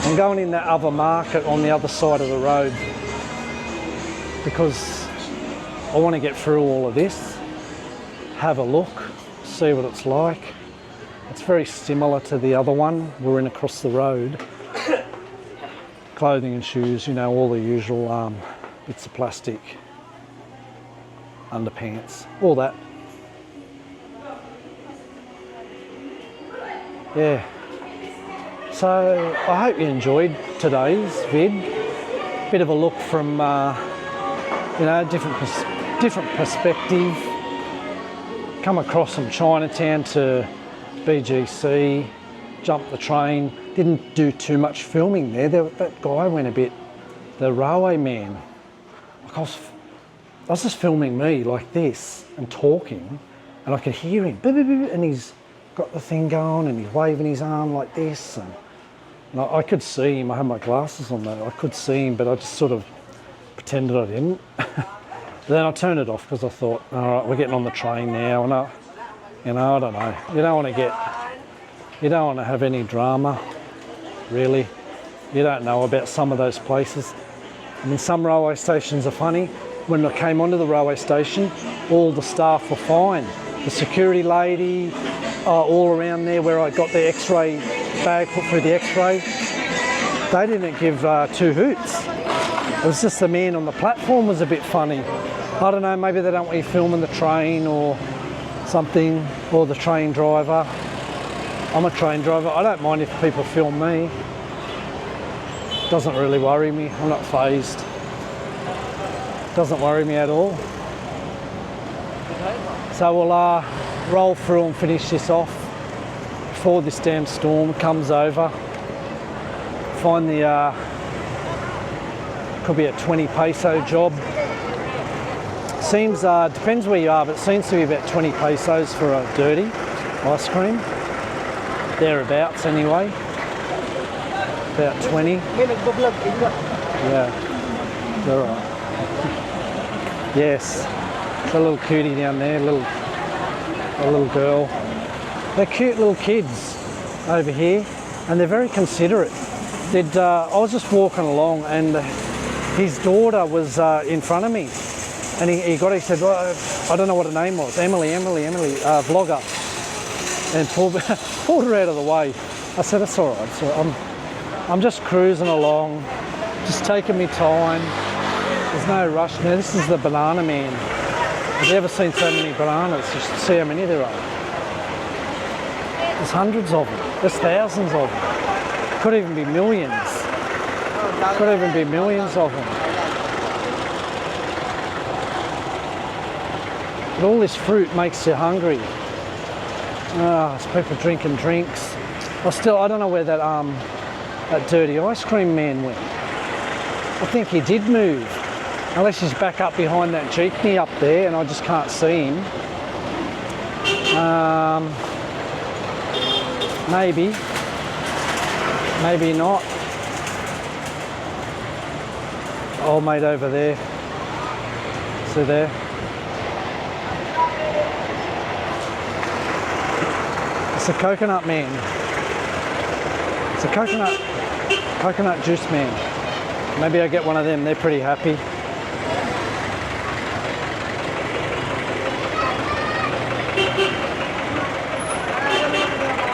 I'm going in that other market on the other side of the road because I want to get through all of this, have a look, see what it's like. It's very similar to the other one we're in across the road. Clothing and shoes, you know, all the usual bits of plastic, underpants, all that. Yeah. So I hope you enjoyed today's vid. Bit of a look from, you know, different perspective. Come across from Chinatown to BGC, jumped the train. Didn't do too much filming there. That guy went a bit, the railway man. Like I was just filming me like this and talking, and I could hear him, and he's got the thing going and he's waving his arm like this, and I could see him. I had my glasses on though. I could see him, but I just sort of pretended I didn't. Then I turned it off because I thought, all right, we're getting on the train now, and I don't know. You don't want to have any drama, really. You don't know about some of those places. I mean, some railway stations are funny, when I came onto the railway station, all the staff were fine. The security lady, all around there where I got the x-ray bag put through the x-ray, they didn't give two hoots. It was just the man on the platform was a bit funny. I don't know, maybe they don't want you filming the train or something, or the train driver. I'm a train driver. I don't mind if people film me. Doesn't really worry me. I'm not fazed. Doesn't worry me at all. So we'll roll through and finish this off before this damn storm comes over. Find the could be a 20 peso job. Seems depends where you are, but it seems to be about 20 pesos for a dirty ice cream. Thereabouts anyway. About 20. Yeah. All right. Yes. It's a little cutie down there, a little girl. They're cute little kids over here, and they're very considerate. I was just walking along, and his daughter was in front of me, and he said, well, I don't know what her name was, Emily, vlogger, and pulled her out of the way. I said, it's all right. So I'm just cruising along, just taking me time. There's no rush. Now this is the banana man. Have you ever seen so many bananas? You should see how many there are. There's hundreds of them. There's thousands of them. Could even be millions. Could even be millions of them. But all this fruit makes you hungry. There's people drinking drinks. I don't know where that dirty ice cream man went. I think he did move. Unless he's back up behind that jeepney up there and I just can't see him. Maybe. Maybe not. Old mate over there. See there? It's a coconut man. It's a coconut juice man. Maybe I get one of them, they're pretty happy.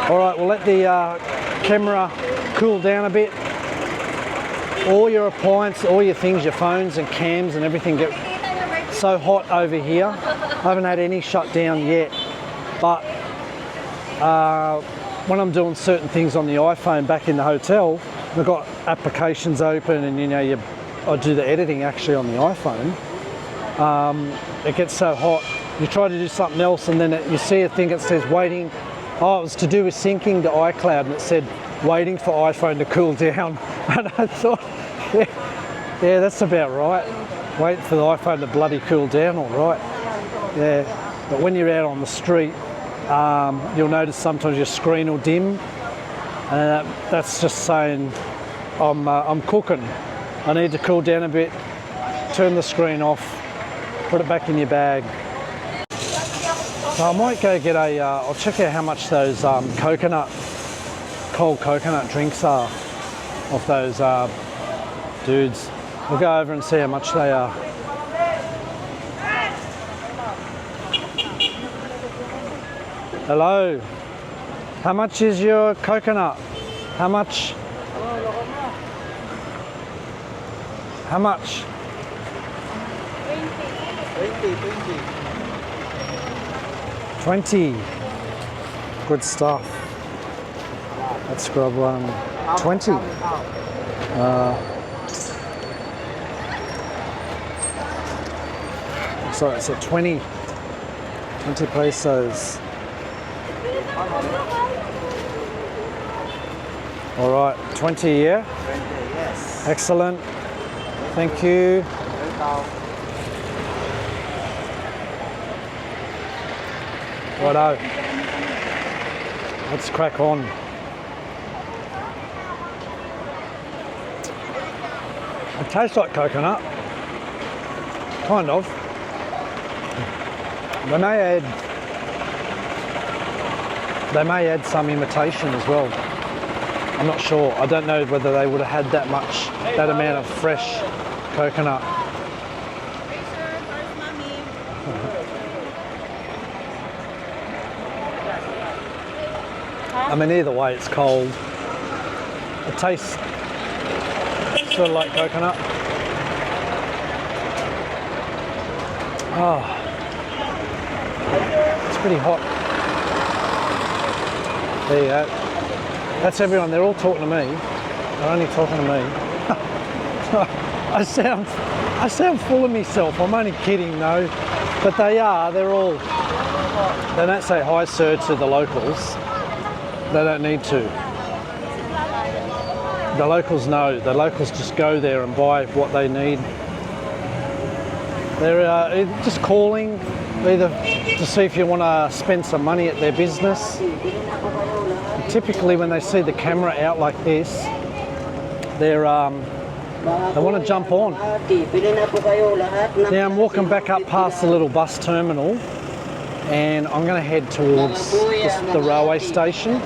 All right, we'll let the camera cool down a bit. All your appliances, all your things, your phones and cams and everything get so hot over here. I haven't had any shut down yet, but when I'm doing certain things on the iPhone back in the hotel, I've got applications open and I do the editing actually on the iPhone. It gets so hot, you try to do something else and then you see a thing that says waiting. Oh, it was to do with syncing to iCloud and it said waiting for iPhone to cool down. And I thought, yeah, that's about right. Wait for the iPhone to bloody cool down, all right. Yeah, but when you're out on the street, you'll notice sometimes your screen will dim. And that's just saying I'm cooking. I need to cool down a bit, turn the screen off, put it back in your bag. So I might go get I'll check out how much those cold coconut drinks are of those dudes. We'll go over and see how much they are. Hello. How much is your coconut? How much? How much? 20. Good stuff. Let's grab one. 20. Sorry, it's a 20 pesos. All right, 20, yeah? 20, yes. Excellent. Thank you. Righto. Let's crack on. It tastes like coconut. Kind of. They may add some imitation as well. I'm not sure. I don't know whether they would have had that amount of fresh coconut. I mean, either way, it's cold. It tastes sort of like coconut. Oh, it's pretty hot. There you go. That's everyone. They're all talking to me. They're only talking to me. I sound full of myself. I'm only kidding, though. But they are. They're all. They don't say hi, sir, to the locals. They don't need to. The locals know. The locals just go there and buy what they need. They're just calling, either to see if you want to spend some money at their business. Typically, when they see the camera out like this, they want to jump on. Now I'm walking back up past the little bus terminal, and I'm going to head towards the railway station.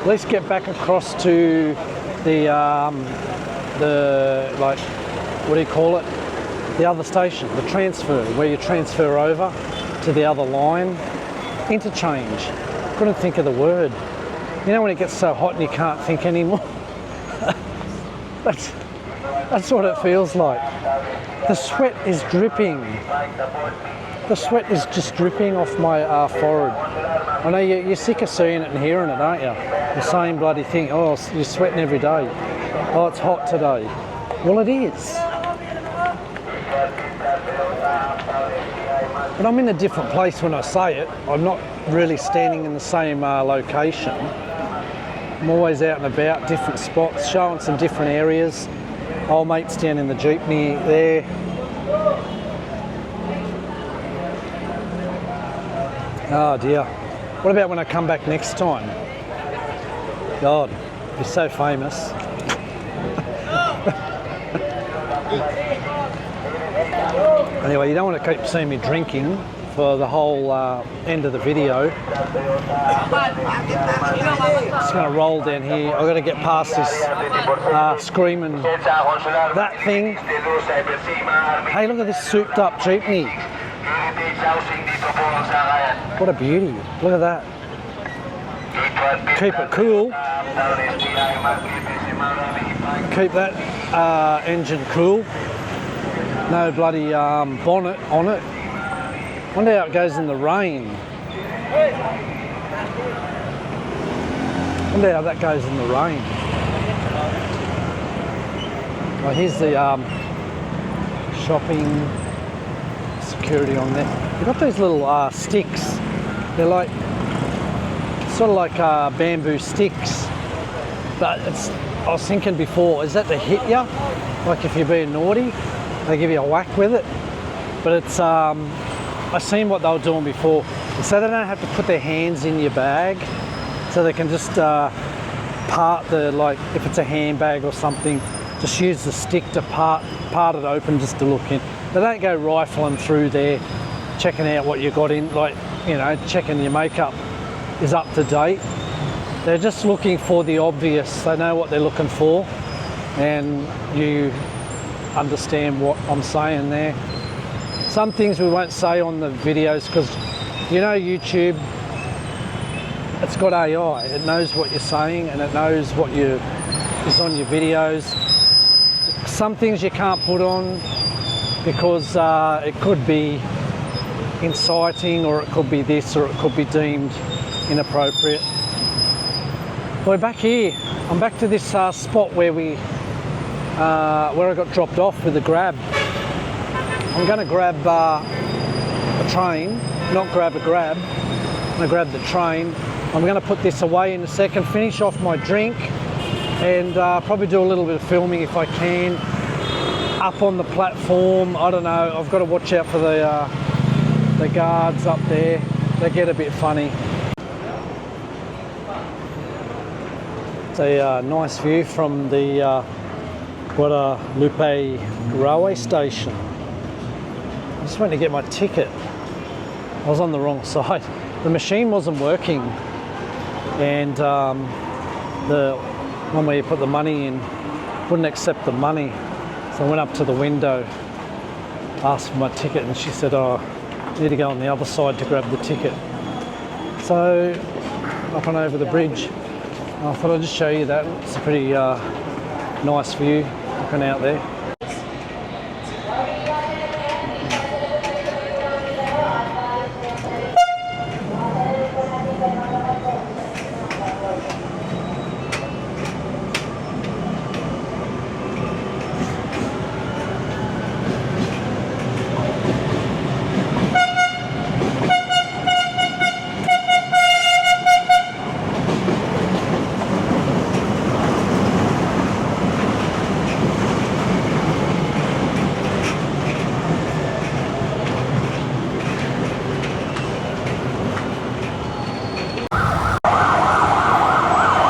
Let's get back across to the like, what do you call it? The other station, the transfer, where you transfer over to the other line. Interchange. Couldn't think of the word. You know when it gets so hot and you can't think anymore? That's what it feels like. The sweat is dripping. The sweat is just dripping off my forehead. I know you're sick of seeing it and hearing it, aren't you? The same bloody thing. Oh, you're sweating every day. Oh, it's hot today. Well, it is. But I'm in a different place when I say it. I'm not really standing in the same location. I'm always out and about, different spots, showing some different areas. Old mate's down in the jeepney there. Oh dear. What about when I come back next time? God, you're so famous. Anyway, you don't want to keep seeing me drinking for the whole end of the video. Just going to roll down here. I've got to get past this screaming that thing. Hey, look at this souped up jeepney. What a beauty. Look at that. Keep it cool. Keep that engine cool. No bloody bonnet on it. Wonder how it goes in the rain. Wonder how that goes in the rain. Well, here's the shopping security on there. They've got these little sticks. They're like, sort of like bamboo sticks. But it's, I was thinking before, is that to hit you? Like if you're being naughty, they give you a whack with it. But it's, I've seen what they were doing before. So they don't have to put their hands in your bag. So they can just part the, like if it's a handbag or something, just use the stick to part it open just to look in. They don't go rifling through there, checking out what you got in, like, you know, checking your makeup is up to date. They're just looking for the obvious. They know what they're looking for, and you understand what I'm saying there. Some things we won't say on the videos because, you know, YouTube, it's got AI. It knows what you're saying and it knows what is on your videos. Some things you can't put on because it could be inciting, or it could be this, or it could be deemed inappropriate. We're back here. I'm back to this spot where I got dropped off with a grab. I'm going to grab a train, not grab a grab. I'm going to grab the train. I'm going to put this away in a second, finish off my drink, and probably do a little bit of filming if I can. Up on the platform, I don't know. I've got to watch out for the guards up there. They get a bit funny. It's a nice view from the Guadalupe railway station. I just went to get my ticket. I was on the wrong side. The machine wasn't working, and the one where you put the money in wouldn't accept the money. So I went up to the window, asked for my ticket, and she said, oh, I need to go on the other side to grab the ticket. So up and over the bridge. I thought I'd just show you that. It's a pretty nice view looking out there.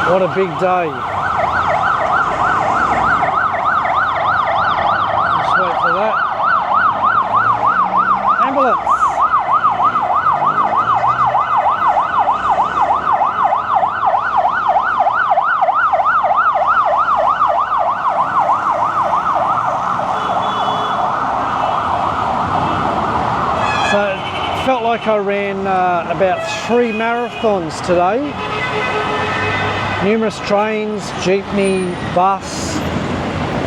What a big day. Just wait for that. Ambulance. So it felt like I ran about 3 marathons today. Numerous trains, jeepney, bus,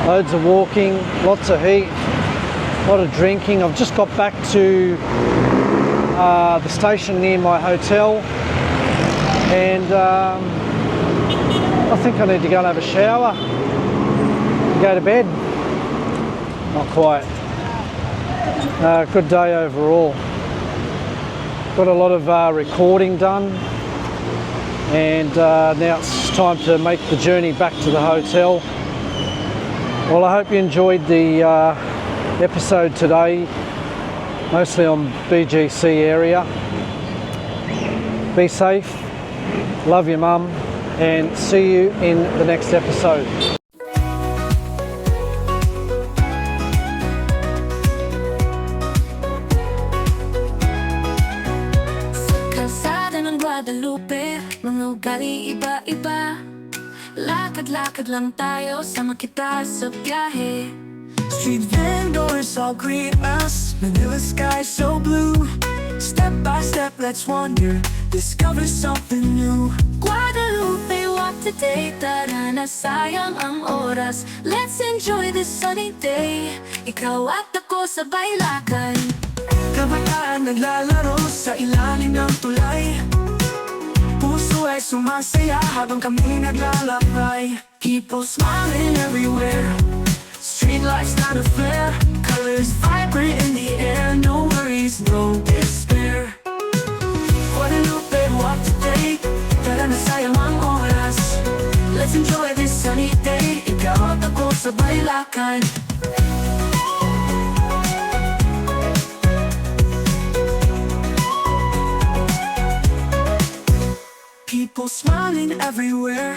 loads of walking, lots of heat, a lot of drinking. I've just got back to the station near my hotel, and I think I need to go and have a shower and go to bed. Not quite. Good day overall. Got a lot of recording done. And now it's time to make the journey back to the hotel. Well, I hope you enjoyed the episode today, mostly on BGC area. Be safe, love your mum, and see you in the next episode. Guadalupe, mga ugali iba-iba. Lakad-lakad lang tayo, sama kita sa biyahe. Street vendors all greet us, Manila sky so blue. Step by step, let's wander, discover something new. Guadalupe, walk today, tara na, sayang ang oras. Let's enjoy this sunny day, ikaw at ako sabay lakad. Kabataan naglalaro sa ilalim ng tulay. Puso ay sumasaya habang kami naglalakbay. People smiling everywhere, street lights not a flare. Colors vibrant in the air, no worries, no despair. Guadalupe, walk today, tara na, sayang ang oras. Let's enjoy this sunny day, ikaw at ako sabay lakad. People smiling everywhere,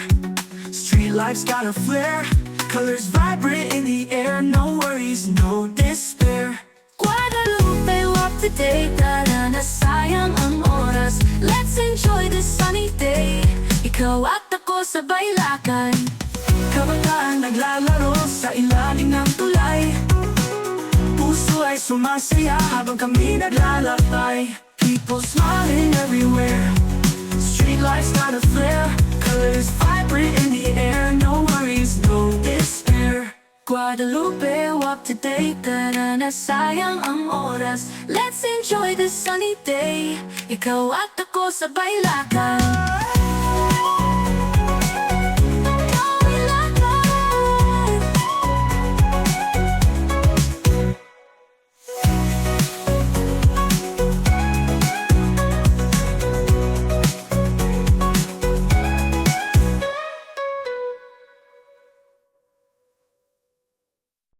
street lights got a flare. Colors vibrant in the air, no worries, no despair. Guadalupe, walk today, tara na, sayang ang oras. Let's enjoy this sunny day, ikaw at ako sabay lakad. Kabataan naglalaro sa ilalim ng tulay. Puso ay sumasaya habang kami naglalakbay. People smiling everywhere, street lights not a flare. Colors vibrant in the air, no worries, no despair. Guadalupe, walk today, tara na, sayang ang oras. Let's enjoy this sunny day, ikaw at ako sabay lakad.